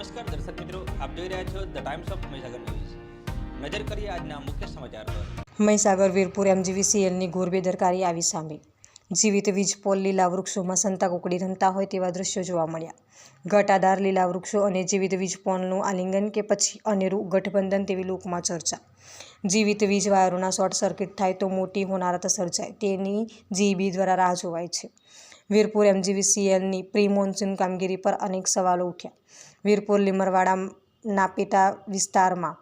નમસ્કાર દર્શક મિત્રો, આપ જોઈ રહ્યા છો the Times of Mahisagar news. નજર કરીએ આજના મુખ્ય સમાચાર પર। મહીસાગર વીરપુર MGVCLની ઘોર બેદરકારી આવી સામે। જીવિત વીજ પોલ લીલા વૃક્ષોમાં સંતા કુકડી રમતા હોય તેવા દ્રશ્યો જોવા મળ્યા। ઘટાદાર લીલા વૃક્ષો અને જીવિત વીજ પોલનું આલિંગન કે પછી અનેરું ગઠબંધન તેવી લોકમાં ચર્ચા। જીવિત વીજ વાયરોના શોર્ટ સર્કિટ થાય તો મોટી હોનારત સર્જાય તેની GEB દ્વારા રાહ જોવાય છે। વીરપુર MGVCLની પ્રી મોન્સૂન કામગીરી પર અનેક સવાલો ઉઠ્યા। વીરપુર લીમરવાડાના પેટા વિસ્તારમાં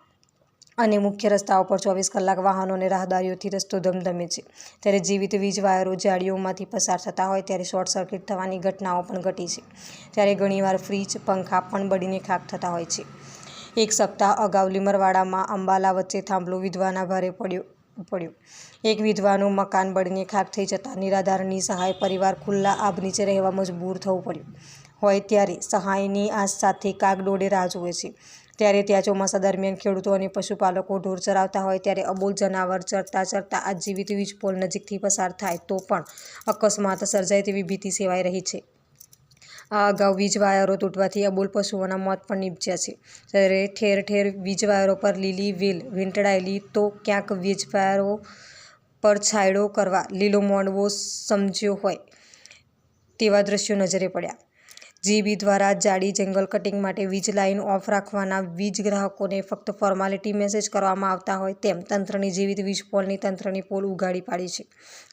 અને મુખ્ય રસ્તાઓ પર 24 કલાક વાહનો અને રાહદારીઓથી રસ્તો ધમધમે છે। ત્યારે જીવિત વીજ વાયરો જાળીઓમાંથી પસાર થતા હોય ત્યારે શોર્ટ સર્કિટ થવાની ઘટનાઓ પણ ઘટી છે। ત્યારે ઘણીવાર ફ્રીજ, પંખા પણ બળીને ખાખ થતા હોય છે। એક સપ્તાહ અગાઉ લીમરવાડામાં અંબાલા વચ્ચે થાંભલો વિધવાના ભારે પડ્યો। એક વિધવાનું મકાન બળીને ખાખ થઈ જતાં નિરાધાર નિસહાય પરિવાર ખુલ્લા આભ નીચે રહેવા મજબૂર થવું પડ્યું હોય ત્યારે સહાયની આસ સાથે કાગડોળે રાહ જુએ છે। ત્યારે ત્યાં ચોમાસા દરમિયાન ખેડૂતો અને પશુપાલકો ઢોર ચરાવતા હોય ત્યારે અબોલ જનાવર ચરતા આ જીવિત વીજ પોલ નજીકથી પસાર થાય તો પણ અકસ્માત સર્જાય તેવી ભીતિ સેવાઈ રહી છે। આ અગાઉ વીજ વાયરો તૂટવાથી અબોલ પશુઓના મોત પણ નીપજ્યા છે। ત્યારે ઠેર ઠેર વીજ વાયરો પર લીલી વેલ વીંટળાયેલી તો ક્યાંક વીજ વાયરો પર છાંયડો કરવા લીલો મોંડવો સમજ્યો હોય તેવા દ્રશ્યો નજરે પડ્યા। GEB દ્વારા જાડી જંગલ કટિંગ માટે વીજ લાઇન ઓફ રાખવાના વીજ ગ્રાહકોને ફક્ત ફોર્માલિટી મેસેજ કરવામાં આવતા હોય તેમ તંત્રની જીવિત વીજ પોલની તંત્રની પોલ ઉઘાડી પાડી છે।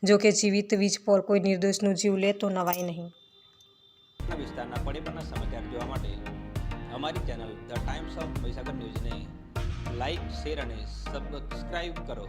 જોકે જીવિત વીજ પોલ કોઈ નિર્દોષનું જીવ લે તો નવાય નહીં। વિસ્તારના પડેપણના સમાચાર જોવા માટે અમારી channel the Times of Mahisagar ન્યૂઝને લાઇક, શેર અને સબસ્ક્રાઇબ કરો।